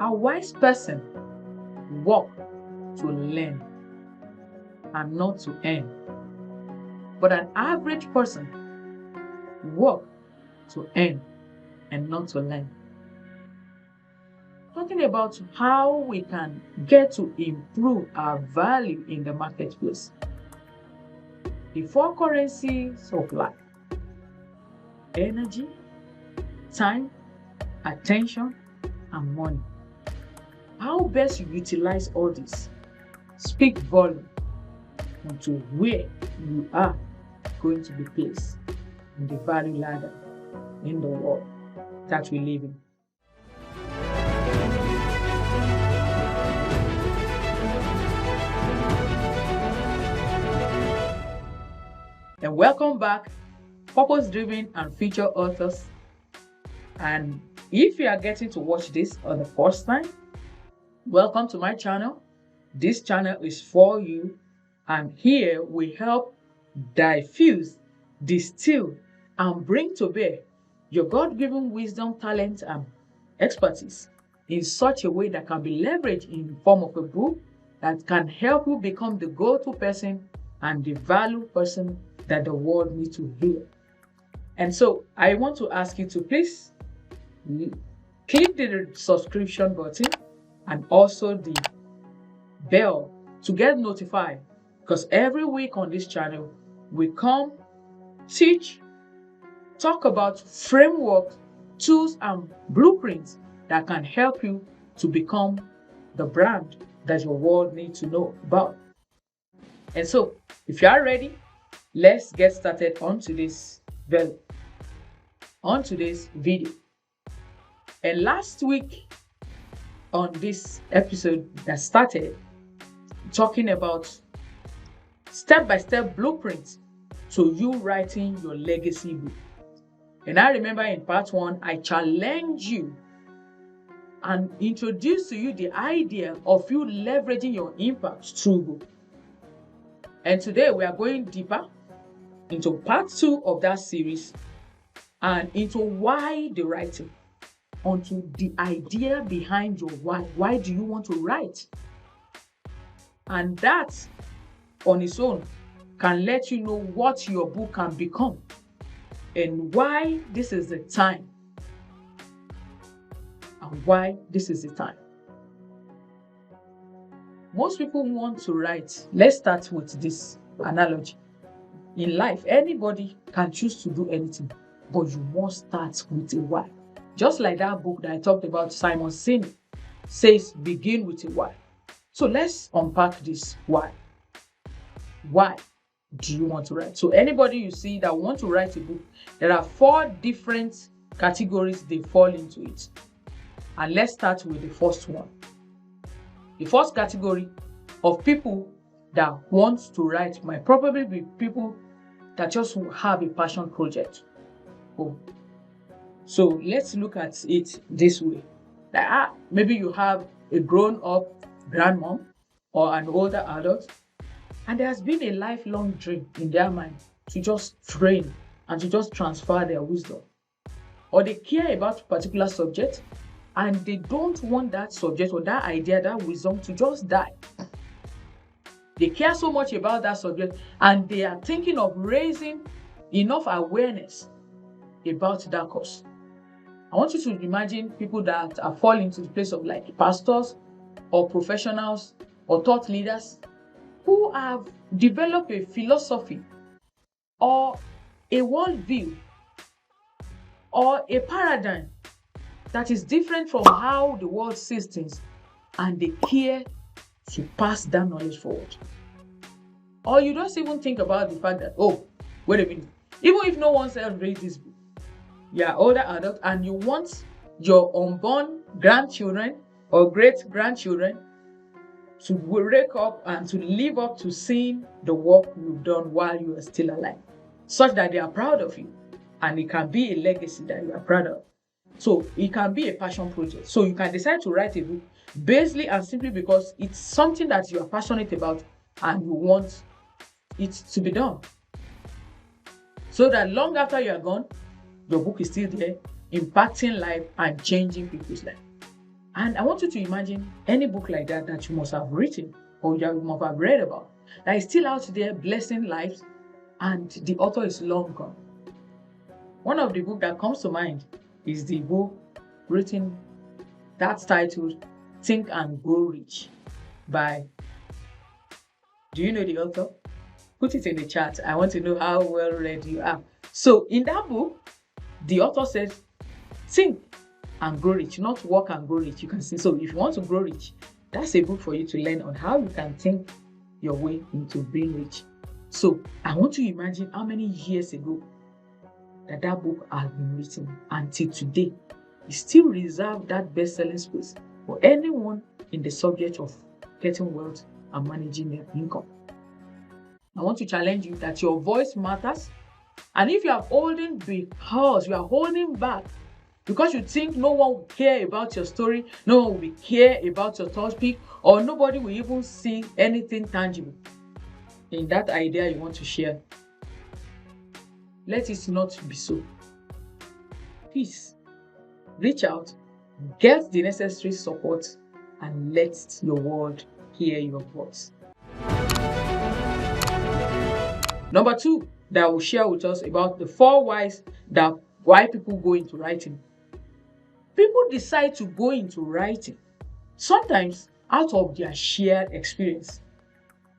A wise person work to learn and not to earn. But an average person work to earn and not to learn. Talking about how we can get to improve our value in the marketplace. The four currencies of life: energy, time, attention, and money. How best you utilize all this speak volume onto where you are going to be placed in the value ladder in the world that we live in. And welcome back, purpose-driven and future authors. And if you are getting to watch this for the first time, welcome to my channel. This channel is for you, and here we help diffuse, distill, and bring to bear your God-given wisdom, talent, and expertise in such a way that can be leveraged in the form of a book that can help you become the go-to person and the value person that the world needs to hear. And so I want to ask you to please click the subscription button and also the bell to get notified, because every week on this channel we come, teach, talk about frameworks, tools, and blueprints that can help you to become the brand that your world needs to know about. And so if you are ready, let's get started on today's video. And last week on this episode that started talking about step-by-step blueprints to you writing your legacy book. And I remember in part 1, I challenged you and introduced to you the idea of you leveraging your impact through book. And today we are going deeper into part 2 of that series and into why the writing, onto the idea behind your why. Why do you want to write? And that on its own can let you know what your book can become and why this is the time. And why this is the time. Most people want to write. Let's start with this analogy. In life, anybody can choose to do anything, but you must start with a why. Just like that book that I talked about, Simon Sinek says, begin with a why. So let's unpack this why. Why do you want to write? So anybody you see that want to write a book, there are 4 different categories they fall into it. And let's start with the first one. The first category of people that want to write might probably be people that just have a passion project. So let's look at it this way. Like, maybe you have a grown-up grandmom or an older adult, and there has been a lifelong dream in their mind to just train and to just transfer their wisdom. Or they care about a particular subject and they don't want that subject or that idea, that wisdom to just die. They care so much about that subject and they are thinking of raising enough awareness about that cause. I want you to imagine people that are falling into the place of like pastors or professionals or thought leaders who have developed a philosophy or a worldview or a paradigm that is different from how the world sees things, and they care to pass that knowledge forward. Or you don't even think about the fact that, oh, wait a minute, even if no one else reads this book, you are older adult and you want your unborn grandchildren or great-grandchildren to wake up and to live up to seeing the work you've done while you are still alive, such that they are proud of you, and it can be a legacy that you are proud of. So it can be a passion project. So you can decide to write a book basically and simply because it's something that you are passionate about and you want it to be done. So that long after you are gone, your book is still there, impacting life and changing people's life. And I want you to imagine any book like that that you must have written or you must have read about that is still out there blessing lives and the author is long gone. One of the books that comes to mind is the book written that's titled Think and Grow Rich by, do you know the author? Put it in the chat. I want to know how well read you are. So in that book, the author says, think and grow rich, not work and grow rich. You can see. So if you want to grow rich, that's a book for you to learn on how you can think your way into being rich. So I want to imagine how many years ago that book has been written until today. It still reserves that best-selling space for anyone in the subject of getting wealth and managing their income. I want to challenge you that your voice matters. And if you are holding because you are holding back because you think no one will care about your story, no one will care about your topic, or nobody will even see anything tangible in that idea you want to share, let it not be so. Please reach out, get the necessary support, and let your world hear your voice. Number 2 that will share with us about the 4 whys that why people go into writing. People decide to go into writing sometimes out of their shared experience.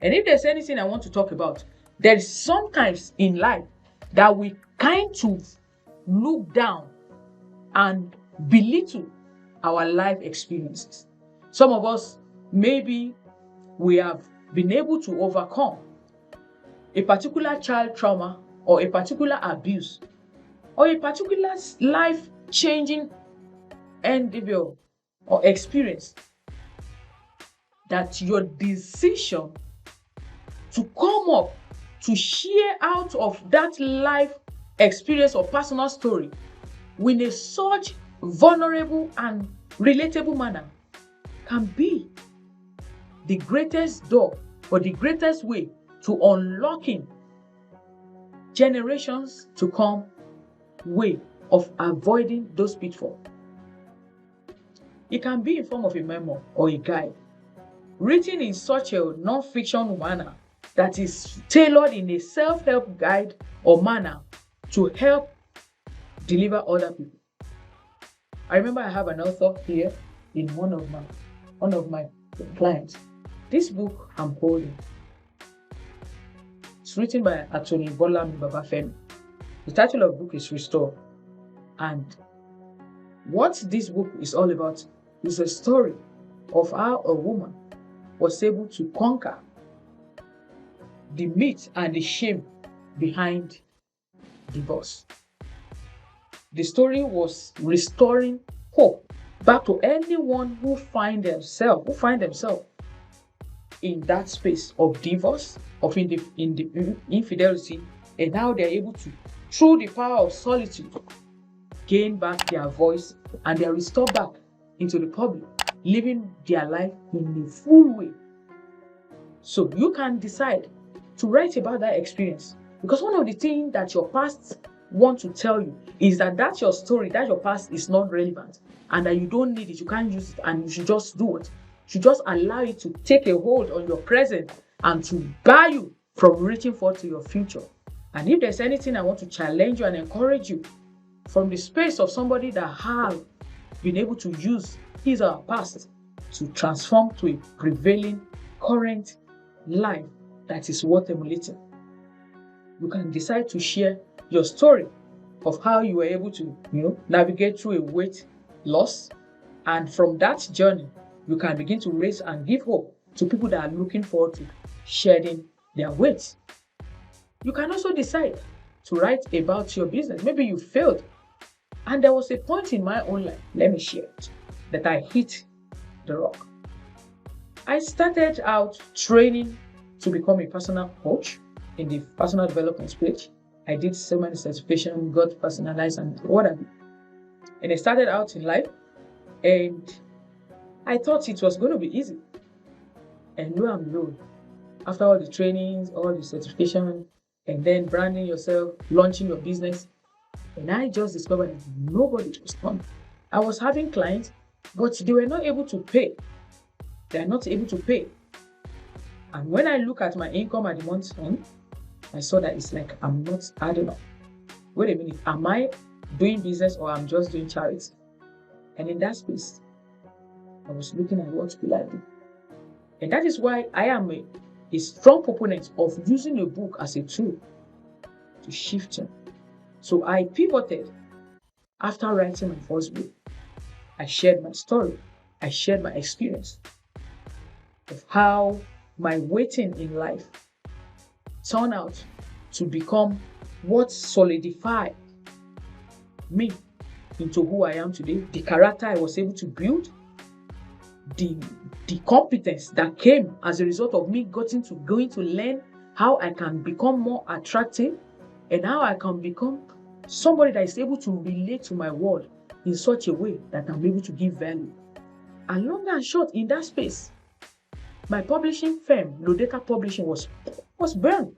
And if there's anything I want to talk about, there is sometimes in life that we kind of look down and belittle our life experiences. Some of us, maybe we have been able to overcome a particular child trauma or a particular abuse or a particular life-changing endeavor or experience, that your decision to come up to share out of that life experience or personal story in a such vulnerable and relatable manner can be the greatest door or the greatest way to unlocking generations to come way of avoiding those pitfalls. It can be in form of a memo or a guide, written in such a non-fiction manner that is tailored in a self-help guide or manner to help deliver other people. I remember I have an author here in one of my clients. This book I'm holding, it's written by Attorney Bola Babafemi. The title of the book is Restore. And what this book is all about is a story of how a woman was able to conquer the myth and the shame behind divorce. The story was restoring hope back to anyone who find themselves in that space of divorce, of infidelity, and how they're able to, through the power of solitude, gain back their voice and they're restored back into the public, living their life in a full way. So you can decide to write about that experience, because one of the things that your past want to tell you is that your story, that your past is not relevant and that you don't need it, you can't use it, and you should just do it. You should just allow it to take a hold on your present and to bar you from reaching forward to your future. And if there's anything I want to challenge you and encourage you from the space of somebody that have been able to use his or her past to transform to a prevailing current life that is worth emulating, you can decide to share your story of how you were able to, navigate through a weight loss. And from that journey, you can begin to raise and give hope to people that are looking forward to shedding their weight. You can also decide to write about your business. Maybe you failed. And there was a point in my own life, let me share it, that I hit the rock. I started out training to become a personal coach in the personal development space. I did so many certifications, got personalized and whatever. And I started out in life and I thought it was going to be easy. And lo and behold, after all the trainings, all the certification, and then branding yourself, launching your business, and I just discovered that nobody was coming. I was having clients, but they were not able to pay. They are not able to pay. And when I look at my income at the month's end, I saw that it's like I'm not adding up. Wait a minute, am I doing business or I'm just doing charity? And in that space, I was looking at what will I do. And that is why I am a strong proponent of using a book as a tool to shift him. So I pivoted after writing my first book. I shared my story. I shared my experience of how my waiting in life turned out to become what solidified me into who I am today, the character I was able to build, the competence that came as a result of me going to learn how I can become more attractive and how I can become somebody that is able to relate to my world in such a way that I'm able to give value. And long and short, in that space, my publishing firm, Lodeka Publishing, was burned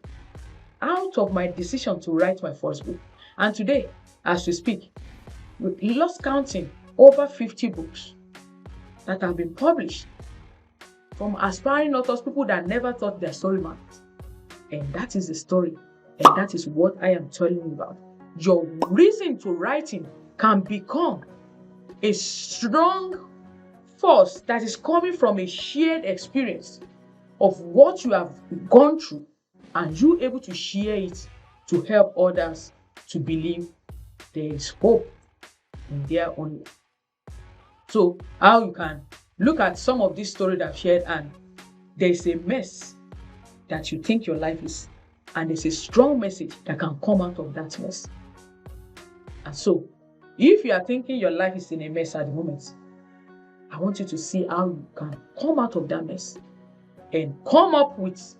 out of my decision to write my first book. And today, as we speak, we lost counting over 50 books that have been published from aspiring authors, people that never thought their story mattered. And that is the story. And that is what I am telling you about. Your reason to writing can become a strong force that is coming from a shared experience of what you have gone through, and you able to share it to help others to believe there is hope in their own life. So how you can look at some of this story that I've shared, and there is a mess that you think your life is, and there's a strong message that can come out of that mess. And so, if you are thinking your life is in a mess at the moment, I want you to see how you can come out of that mess and come up with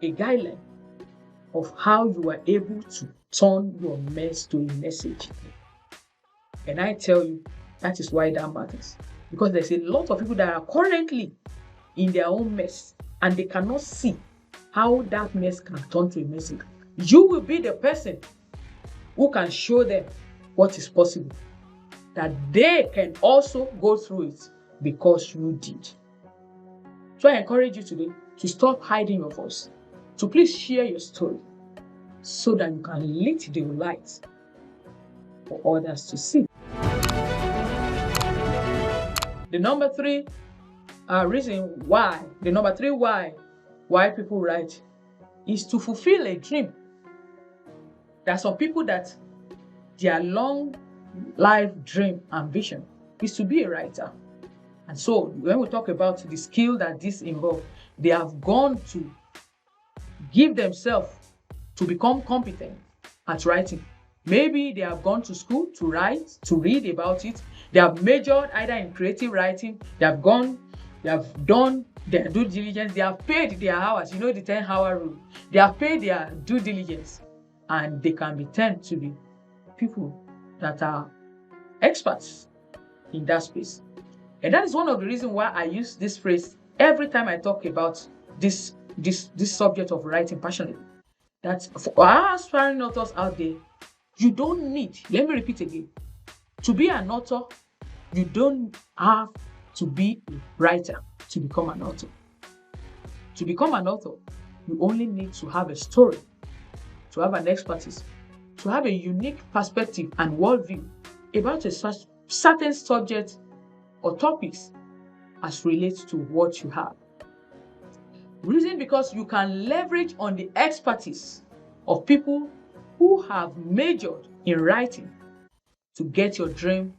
a guideline of how you are able to turn your mess to a message. And I tell you, that is why that matters. Because there's a lot of people that are currently in their own mess and they cannot see how that mess can turn to a message. You will be the person who can show them what is possible, that they can also go through it because you did. So I encourage you today to stop hiding your voice, to please share your story so that you can lit the light for others to see. The number three why people write is to fulfill a dream. There are some people that their long life dream ambition is to be a writer. And so when we talk about the skill that this involves, they have gone to give themselves to become competent at writing. Maybe they have gone to school to write, to read about it. They have majored either in creative writing. They have done their due diligence. They have paid their hours. You know the 10-hour rule. They have paid their due diligence, and they can be turned to be people that are experts in that space. And that is one of the reasons why I use this phrase every time I talk about this subject of writing passionately. That for our aspiring authors out there, you don't need, let me repeat again, to be an author, you don't have to be a writer to become an author. To become an author, you only need to have a story, to have an expertise, to have a unique perspective and worldview about a certain subject or topics as relates to what you have. Reason because you can leverage on the expertise of people who have majored in writing to get your dream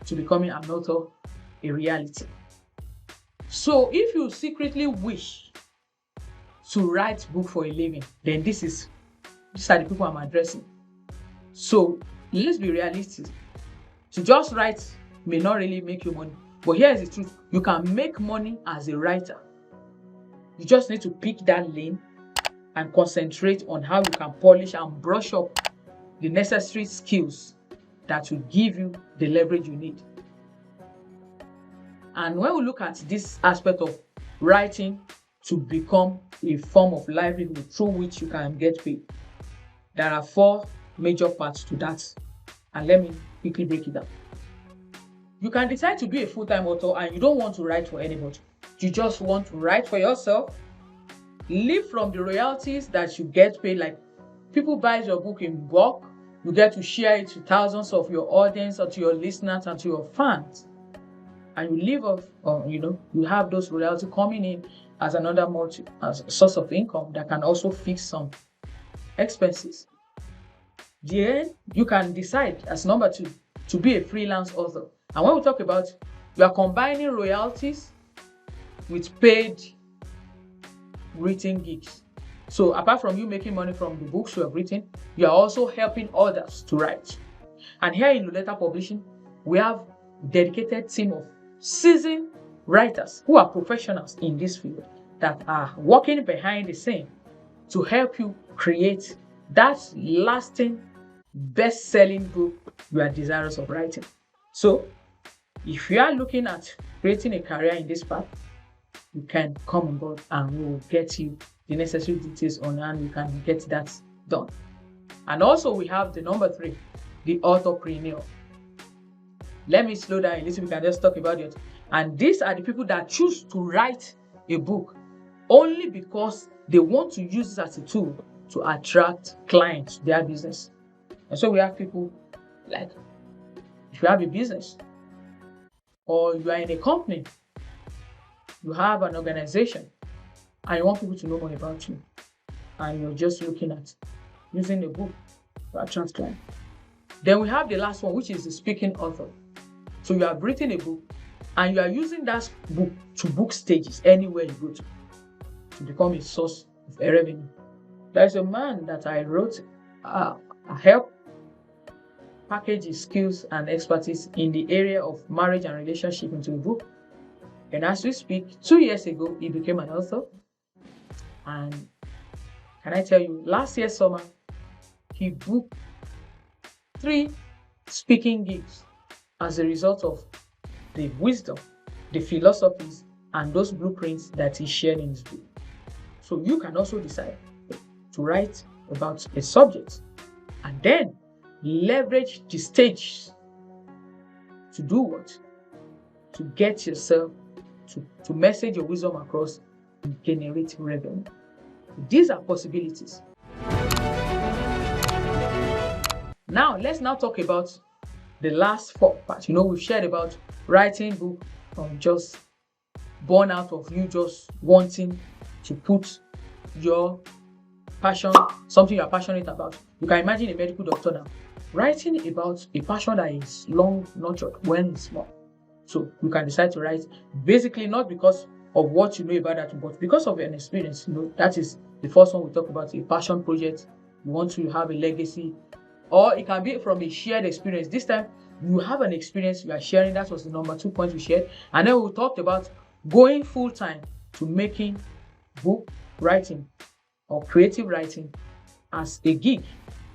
to becoming an author a reality. So if you secretly wish to write book for a living, then these are the people I'm addressing. So let's be realistic. To just write may not really make you money. But here is the truth. You can make money as a writer. You just need to pick that lane and concentrate on how you can polish and brush up the necessary skills that will give you the leverage you need. And when we look at this aspect of writing to become a form of livelihood through which you can get paid, there are 4 major parts to that. And let me quickly break it down. You can decide to be a full-time author and you don't want to write for anybody. You just want to write for yourself, live from the royalties that you get paid. Like, people buy your book in bulk, you get to share it to thousands of your audience or to your listeners and to your fans. And you live off, or you have those royalties coming in as another as a source of income that can also fix some expenses. Then you can decide as number 2 to be a freelance author. And when we talk about, you are combining royalties with paid written gigs. So apart from you making money from the books you have written, you are also helping others to write. And here in Luleta Publishing, we have a dedicated team of seasoned writers who are professionals in this field that are working behind the scene to help you create that lasting, best-selling book you are desirous of writing. So if you are looking at creating a career in this path, you can come on board and we will get you the necessary details on how you can get that done. And also we have the number 3, the authorpreneur. Let me slow down a little. We can just talk about it. And these are the people that choose to write a book only because they want to use it as a tool to attract clients to their business. And so we have people like, if you have a business or you are in a company, you have an organization and you want people to know more about you, and you're just looking at using a book to attract clients. Then we have the last one, which is the speaking author. So you have written a book and you are using that book to book stages anywhere you go to become a source of revenue. There's a man that I wrote help package his skills and expertise in the area of marriage and relationship into a book. And as we speak, 2 years ago, he became an author. And can I tell you, last year summer, he booked 3 speaking gigs as a result of the wisdom, the philosophies, and those blueprints that he shared in his book. So you can also decide to write about a subject and then leverage the stage to do what? To get yourself to message your wisdom across and generate revenue. These are possibilities. Now, let's now talk about the last 4 parts. We've shared about writing book from just born out of you just wanting to put your passion, something you're passionate about. You can imagine a medical doctor now writing about a passion that is long nurtured when it's small. So you can decide to write basically not because of what you know about that, but because of an experience. That is the first one we talk about, a passion project. You want to have a legacy, or it can be from a shared experience. This time you have an experience you are sharing. That was the number 2 point we shared. And then we talked about going full time to making book writing or creative writing as a gig,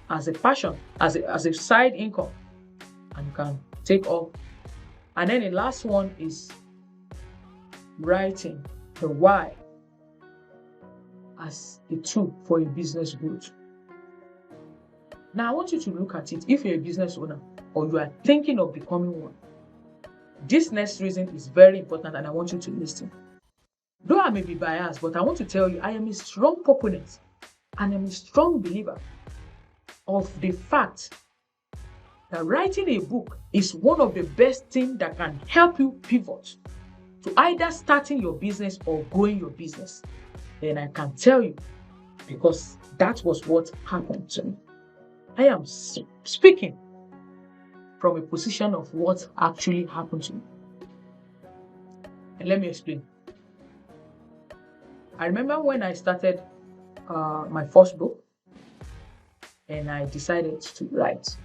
as a passion, as a side income, and you can take off. And then the last one is writing the why as a tool for a business growth. Now, I want you to look at it. If you're a business owner or you are thinking of becoming one, this next reason is very important and I want you to listen. Though I may be biased, but I want to tell you, I am a strong proponent and I'm a strong believer of the fact that writing a book is one of the best things that can help you pivot to either starting your business or growing your business. Then I can tell you, because that was what happened to me. I am speaking from a position of what actually happened to me. And let me explain. I remember when I started my first book and I decided to write.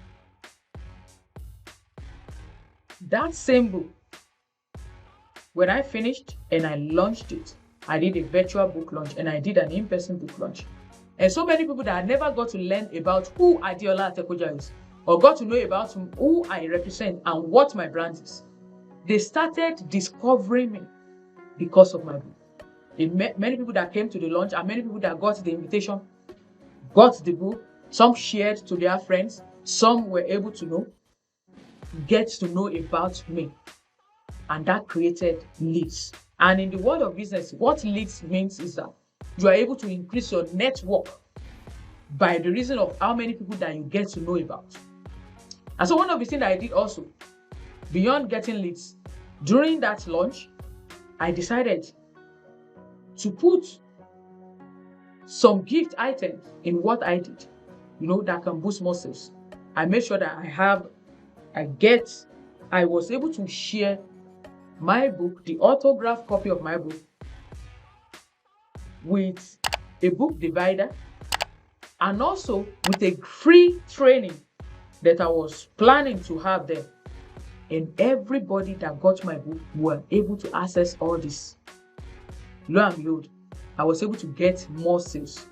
That same book, when I finished and I launched it, I did a virtual book launch and I did an in-person book launch. And so many people that had never got to learn about who Adeola Atekoja is or got to know about who I represent and what my brand is, they started discovering me because of my book. Many people that came to the launch and many people that got the invitation, got the book, some shared to their friends, some were able to get to know about me And that created leads. And in the world of business, what leads means is that you are able to increase your network by the reason of how many people that you get to know about. And so one of the things that I did also, beyond getting leads, during that launch, I decided to put some gift items in what I did, that can boost more sales. I made sure that I was able to share my book, the autographed copy of my book, with a book divider, and also with a free training that I was planning to have there. And everybody that got my book were able to access all this. Lo and behold, I was able to get more sales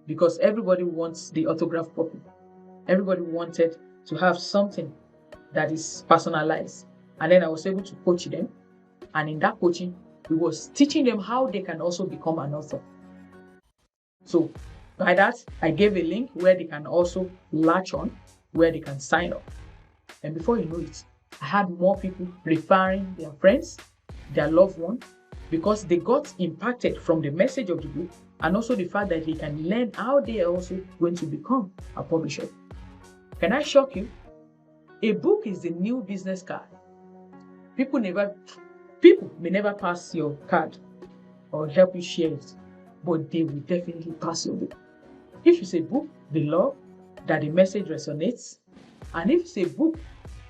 because everybody wants the autographed copy. Everybody wanted to have something that is personalized. And then I was able to coach them. And in that coaching, we was teaching them how they can also become an author. So by that, I gave a link where they can also latch on, where they can sign up. And before you know it, I had more people referring their friends, their loved ones, because they got impacted from the message of the book and also the fact that they can learn how they are also going to become a publisher. Can I shock you? A book is the new business card. People may never pass your card or help you share it, but they will definitely pass your book. If it's a book they love, that the message resonates, and if it's a book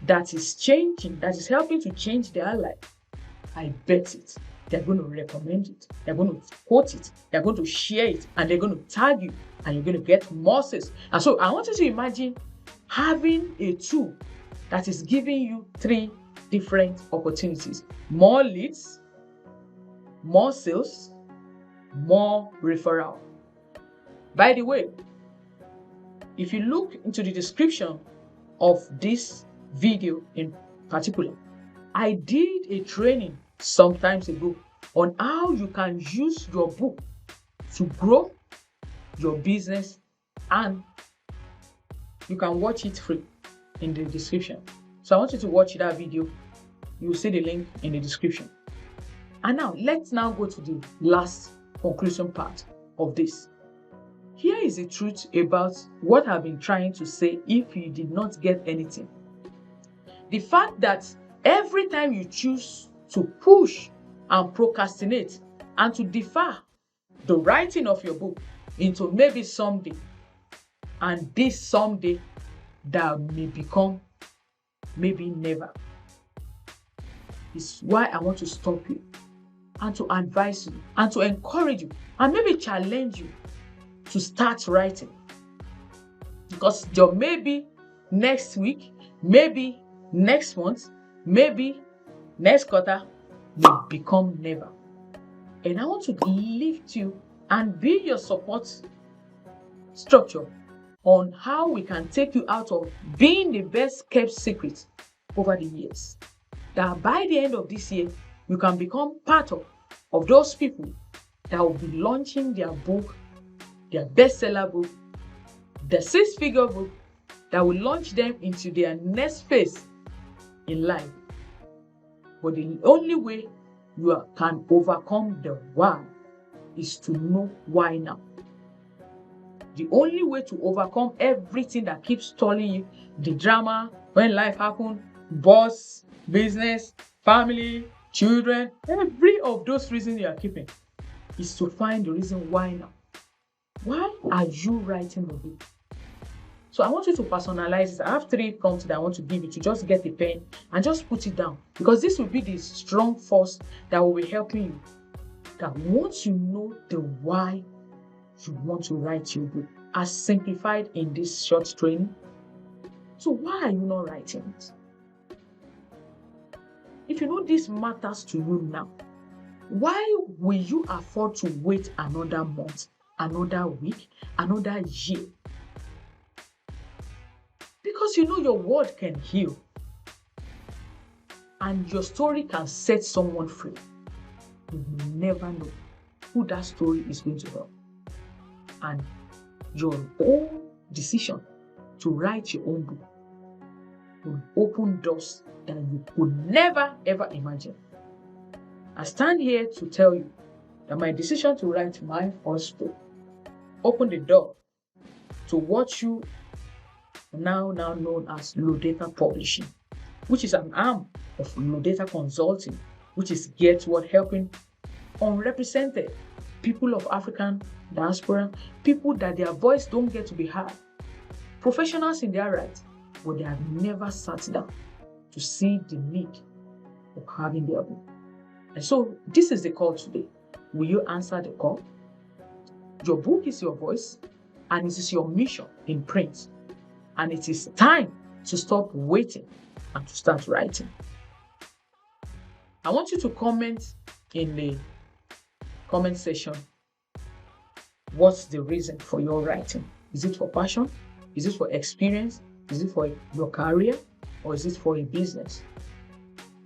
that is changing, that is helping to change their life, I bet it. They're going to recommend it. They're going to quote it. They're going to share it. And they're going to tag you. And you're going to get more sales. And so I want you to imagine having a tool that is giving you 3 different opportunities. More leads, more sales, more referral. By the way, if you look into the description of this video in particular, I did a training some times ago on how you can use your book to grow your business, and you can watch it free in the description. So I want you to watch that video. You'll see the link in the description. And now let's now go to the last conclusion part of this. Here is the truth about what I've been trying to say if you did not get anything. The fact that every time you choose to push and procrastinate and to defer the writing of your book into maybe someday, and this someday that may become maybe never, is why I want to stop you and to advise you and to encourage you and maybe challenge you to start writing. Because your maybe next week, maybe next month, maybe next quarter will become never. And I want to lift you and be your support structure on how we can take you out of being the best kept secret over the years. That by the end of this year, you can become part of those people that will be launching their book, their bestseller book, the 6-figure book that will launch them into their next phase in life. But the only way you can overcome the why is to know why now. The only way to overcome everything that keeps stalling you, the drama, when life happens, boss, business, family, children, every of those reasons you are keeping, is to find the reason why now. Why are you writing the book? So I want you to personalize it. I have 3 prompts that I want to give you to just get a pen and just put it down, because this will be the strong force that will be helping you. That once you know the why you want to write your book, as simplified in this short training, so why are you not writing it? If you know this matters to you now, why will you afford to wait another month, another week, another year? Because you know your word can heal and your story can set someone free. You will never know who that story is going to help. And your own decision to write your own book will open doors that you could never ever imagine. I stand here to tell you that my decision to write my first book opened the door to what you now known as Lodata Publishing, which is an arm of Lodata Consulting, which is geared toward helping unrepresented people of African diaspora, people that their voice don't get to be heard, professionals in their right, but they have never sat down to see the need of having their book. And so this is the call today. Will you answer the call? Your book is your voice, and it is your mission in print. And it is time to stop waiting and to start writing. I want you to comment in the comment section. What's the reason for your writing? Is it for passion? Is it for experience? Is it for your career? Or is it for a business?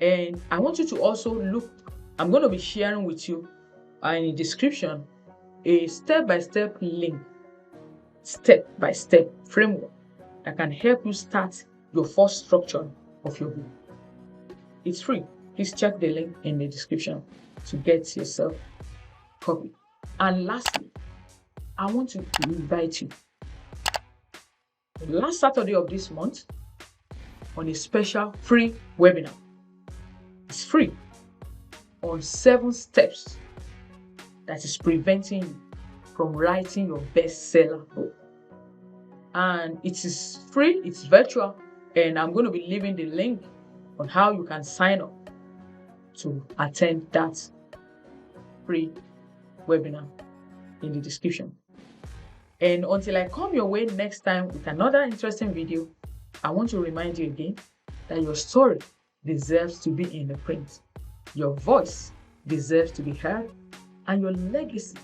And I want you to also look, I'm going to be sharing with you in the description a step-by-step link, step-by-step framework that can help you start your first structure of your book. It's free. Please check the link in the description to get yourself a copy. And lastly, I want to invite you the last Saturday of this month on a special free webinar. It's free on 7 steps that is preventing you from writing your bestseller book. And it is free, it's virtual, and I'm going to be leaving the link on how you can sign up to attend that free webinar in the description. And until I come your way next time with another interesting video, I want to remind you again that your story deserves to be in the print. Your voice deserves to be heard, and your legacy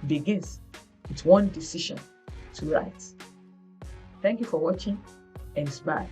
begins with one decision to write. Thank you for watching, and bye.